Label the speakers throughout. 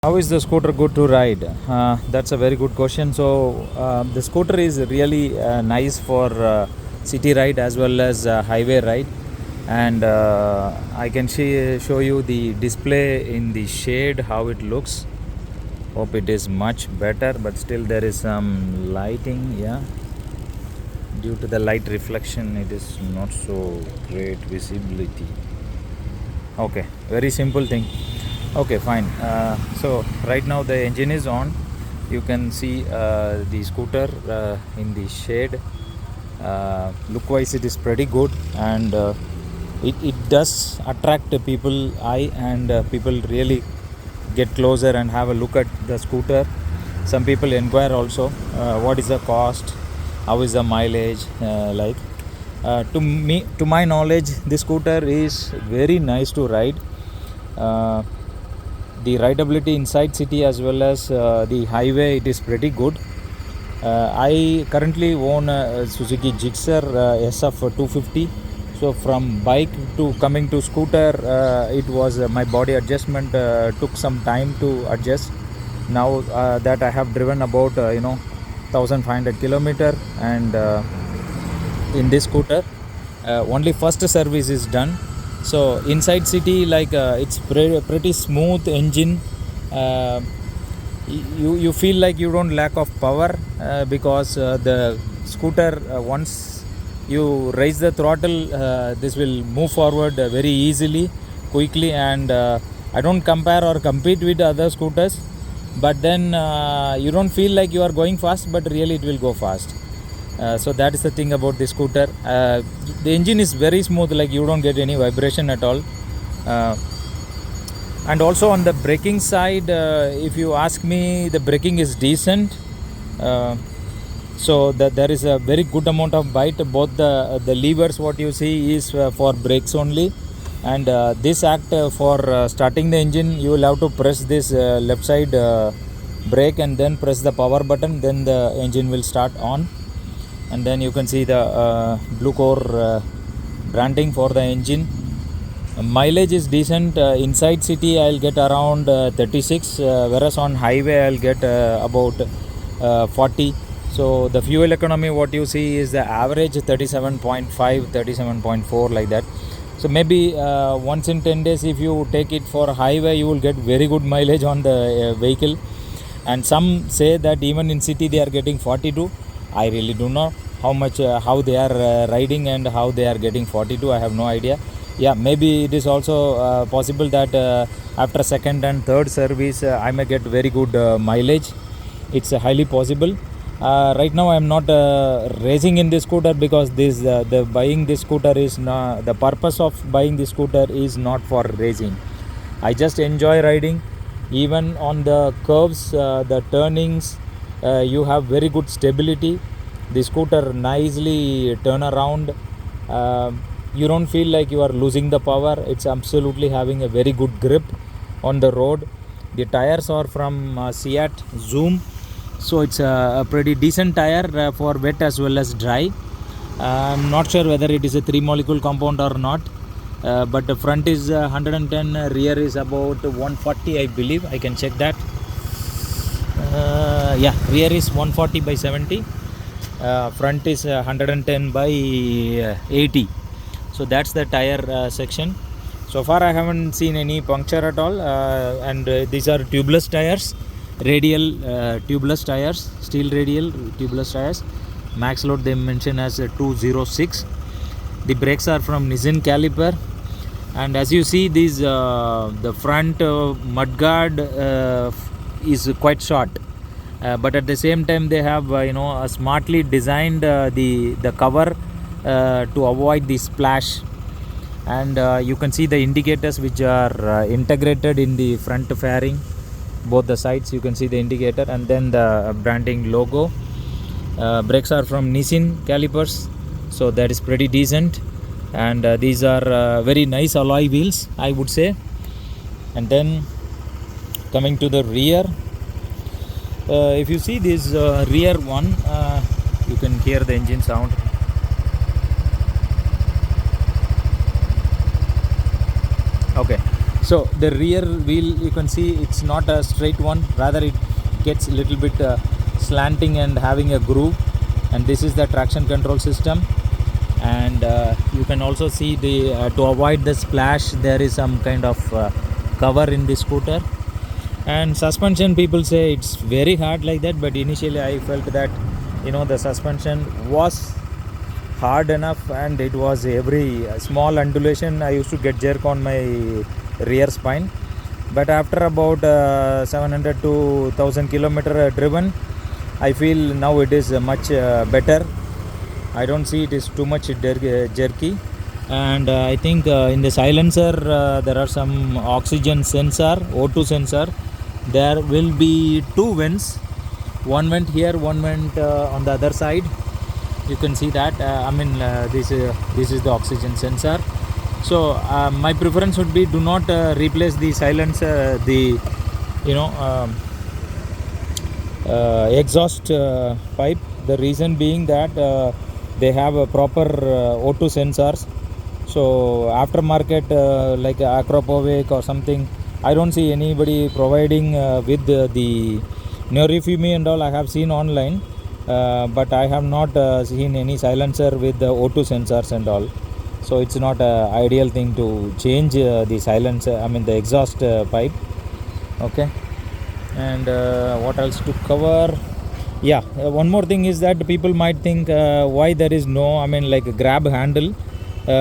Speaker 1: How is the scooter good to ride? That's a very good question. So the scooter is really nice for city ride as well as highway ride, and I can show you the display in the shade how it looks. Hope it is much better, but still there is some lighting. Yeah, due to the light reflection, it is not so great visibility. Okay, very simple thing. Okay, fine. So right now the engine is on. You can see the scooter in the shade. Look wise it is pretty good, and it does attract the people eye, and people really get closer and have a look at the scooter. Some people inquire also what is the cost, how is the mileage, to my knowledge, this scooter is very nice to ride. The rideability inside city as well as the highway, it is pretty good. I currently own a Suzuki Gixxer SF 250. So from bike to coming to scooter, it was my body adjustment took some time to adjust. Now that I have driven about 1500 kilometer, and in this scooter only first service is done. So inside city, it's pretty smooth engine. You feel like you don't lack of power because the scooter, once you raise the throttle, this will move forward very easily, quickly, and I don't compare or compete with other scooters, but then you don't feel like you are going fast, but really it will go fast. So that is the thing about the scooter. The engine is very smooth, like you don't get any vibration at all. And also on the braking side, if you ask me, the braking is decent. So that there is a very good amount of bite. Both the levers what you see is for brakes only, and this act for starting the engine. You will have to press this left side brake and then press the power button, then the engine will start on. And then you can see the blue core branding for the engine. Mileage is decent. Inside city I'll get around 36, whereas on highway I'll get about 40. So the fuel economy what you see is the average 37.5, 37.4, like that. So maybe once in 10 days if you take it for highway, you will get very good mileage on the vehicle. And some say that even in city they are getting 42. I really do not how much how they are riding and how they are getting 42. I have no idea. Yeah, maybe it is also possible that after second and third service I may get very good mileage. It's highly possible. Right now I am not racing in this scooter because the buying this scooter is not the purpose of buying this scooter is not for racing. I just enjoy riding. Even on the curves, the turnings, you have very good stability. The scooter nicely turn around. You don't feel like you are losing the power. It's absolutely having a very good grip on the road. The tires are from Seat Zoom, so it's a pretty decent tire for wet as well as dry. I'm not sure whether it is a 3 molecule compound or not, but the front is 110, rear is about 140, I believe. I can check that. Yeah, rear is 140 by 70, front is 110 by 80. So that's the tire section. So far I haven't seen any puncture at all, and these are tubeless tires, radial tubeless tires, steel radial tubeless tires. Max load they mention as 206. The brakes are from Nissan caliper, and as you see these the front mudguard is quite short, but at the same time they have smartly designed the cover to avoid the splash. And you can see the indicators which are integrated in the front fairing, both the sides. You can see the indicator and then the branding logo. Brakes are from Nissan calipers, so that is pretty decent. And these are very nice alloy wheels, I would say. And then coming to the rear, if you see this rear one, you can hear the engine sound. Okay, So the rear wheel, you can see it's not a straight one, rather it gets a little bit slanting and having a groove. And this is the traction control system. And you can also see the to avoid the splash, there is some kind of cover in the scooter. And suspension, people say it's very hard like that, but initially I felt that the suspension was hard enough, and it was every small undulation I used to get jerk on my rear spine. But after about 700 to 1000 kilometer driven, I feel now it is much better. I don't see it is too much jerky. And I think in the silencer there are some oxygen sensor, O2 sensor. There will be two vents, one vent here, one vent on the other side. You can see that this is the oxygen sensor. So my preference would be, do not replace the silencer, the exhaust pipe. The reason being that they have a proper O2 sensors. So aftermarket like Acropovic or something, I don't see anybody providing with the Neurifumi and all. I have seen online, but I have not seen any silencer with the O2 sensors and all. So it's not an ideal thing to change the silencer, the exhaust pipe. Okay. And what else to cover? Yeah, one more thing is that people might think why there is no like a grab handle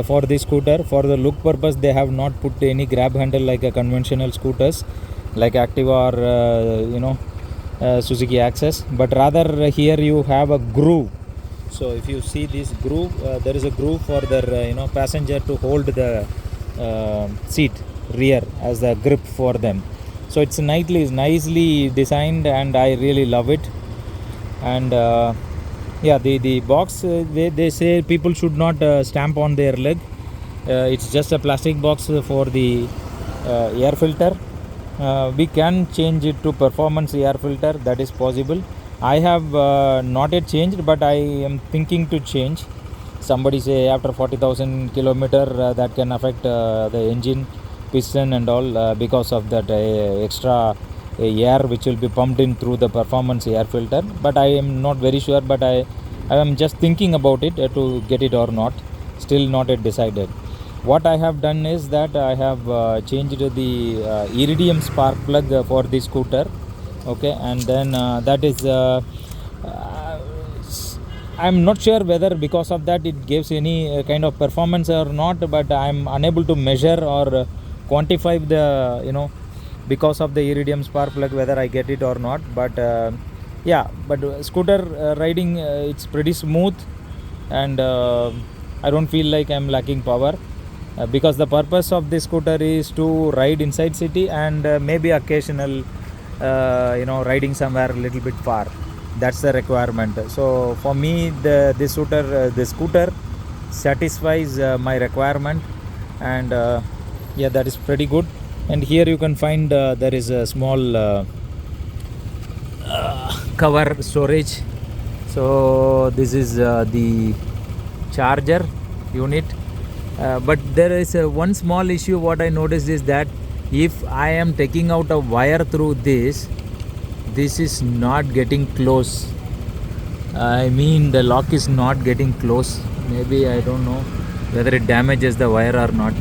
Speaker 1: for the scooter. For the look purpose, they have not put any grab handle like a conventional scooters like Activa or Suzuki Access, but rather here you have a groove. So if you see this groove, there is a groove for the passenger to hold the seat rear as the grip for them. So it's nicely designed, and I really love it. And the box, they say people should not stamp on their leg. It's just a plastic box for the air filter. We can change it to performance air filter, that is possible. I have not yet changed, but I am thinking to change. Somebody say after 40,000 kilometer that can affect the engine, piston and all, because of that extra air which will be pumped in through the performance air filter. But I am not very sure, but I am just thinking about it to get it or not. Still not yet decided. What I have done is that I have changed the iridium spark plug for the scooter. Okay, and then that is I'm not sure whether because of that it gives any kind of performance or not, but I'm unable to measure or quantify the because of the iridium spark plug whether I get it or not. But but scooter riding, it's pretty smooth, and I don't feel like I'm lacking power, because the purpose of this scooter is to ride inside city and maybe occasional riding somewhere a little bit far. That's the requirement. So for me, the scooter satisfies my requirement, and that is pretty good. And here you can find there is a small cover storage. So this is the charger unit, but there is one small issue. What I noticed is that if I am taking out a wire through this is not getting close. The lock is not getting close. Maybe I don't know whether it damages the wire or not.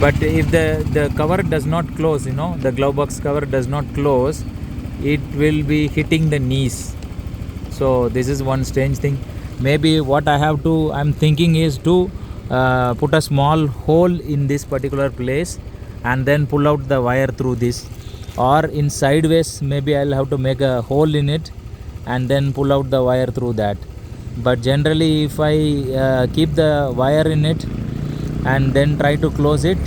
Speaker 1: But if the cover does not close, the glove box cover does not close, it will be hitting the knees. So this is one strange thing. Maybe what I'm thinking is to put a small hole in this particular place and then pull out the wire through this, or in sideways maybe I'll have to make a hole in it and then pull out the wire through that. But generally if I keep the wire in it and then try to close it,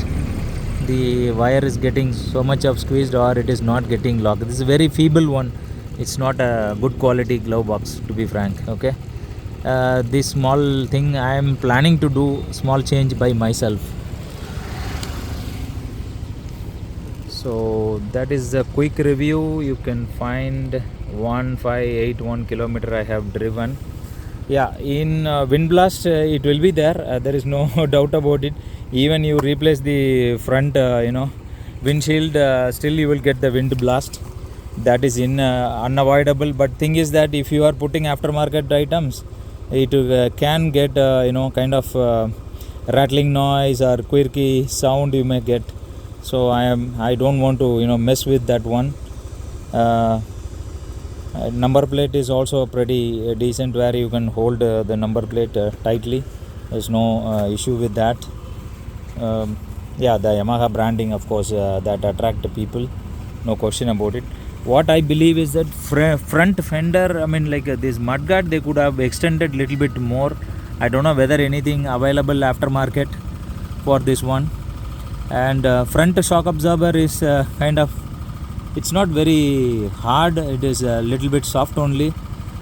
Speaker 1: the wire is getting so much of squeezed, or it is not getting locked. This is a very feeble one. It's not a good quality glove box, to be frank. Okay, this small thing I am planning to do small change by myself. So that is a quick review. You can find 1581 kilometer I have driven. Yeah, in wind blast it will be there. There is no doubt about it. Even you replace the front, windshield, still you will get the wind blast. That is unavoidable. But thing is that if you are putting aftermarket items, it can get kind of rattling noise or quirky sound you may get. So I don't want to mess with that one. Uh, Number plate is also pretty decent, where you can hold the number plate tightly. There's no issue with that. Yeah, the Yamaha branding, of course, that attract people, no question about it. What I believe is that front fender, I mean, like this mudguard, they could have extended little bit more. I don't know whether anything available aftermarket for this one. And front shock absorber is kind of, it's not very hard, it is a little bit soft only.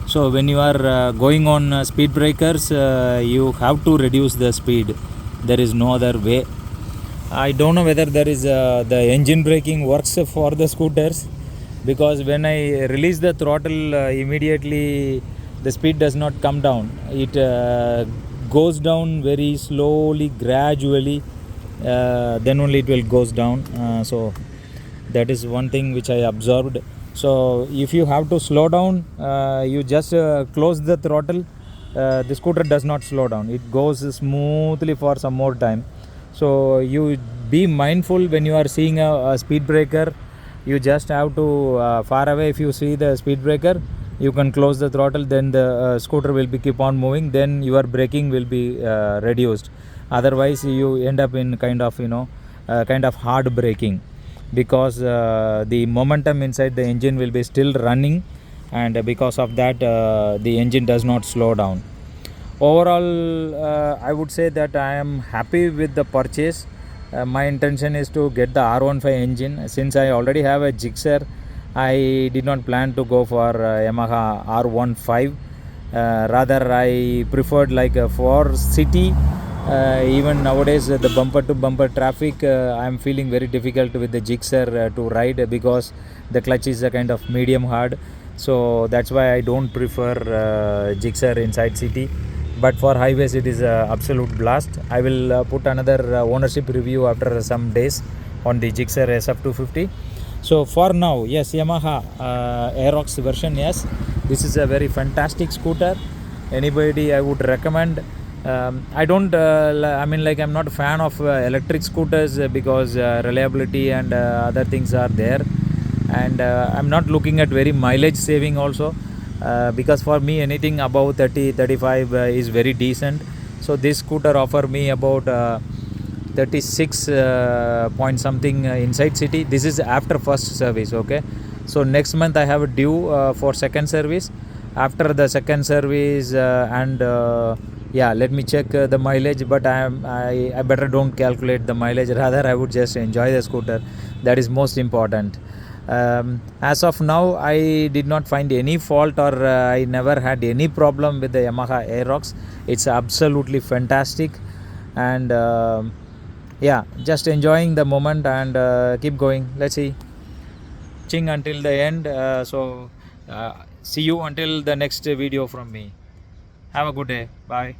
Speaker 1: So when you are going on speed breakers, you have to reduce the speed. There is no other way. I don't know whether there is the engine braking works for the scooters, because when I release the throttle, immediately the speed does not come down. It goes down very slowly, gradually, then only it will goes down. So that is one thing which I observed. So if you have to slow down, you just close the throttle. The scooter does not slow down, it goes smoothly for some more time. So you be mindful when you are seeing a speed breaker. You just have to far away, if you see the speed breaker, you can close the throttle, then the scooter will be keep on moving, then your braking will be reduced. Otherwise you end up in kind of hard braking, because the momentum inside the engine will be still running, and because of that the engine does not slow down. Overall, I would say that I am happy with the purchase. My intention is to get the R15 engine. Since I already have a Gixxer, I did not plan to go for Yamaha R15. Rather, I preferred like for city. Even nowadays, the bumper to bumper traffic, I am feeling very difficult with the Gixxer to ride, because the clutch is a kind of medium hard. So that's why I don't prefer Gixxer inside city. But for highways it is a absolute blast. I will put another ownership review after some days on the Gixxer SF250. So for now, yes, Yamaha Aerox version, yes, this is a very fantastic scooter. Anybody I would recommend. I don't I'm not a fan of electric scooters, because reliability and other things are there. And I'm not looking at very mileage saving also, because for me anything above 30-35 is very decent. So this scooter offer me about 36 point something inside city. This is after first service, okay. So next month I have a due for second service. After the second service, and yeah, let me check the mileage, but I better don't calculate the mileage, rather I would just enjoy the scooter. That is most important. As of now, I did not find any fault, or I never had any problem with the Yamaha Aerox. It's absolutely fantastic. And yeah, just enjoying the moment, and keep going. Let's see, ching until the end. So see you until the next video from me. Have a good day. Bye.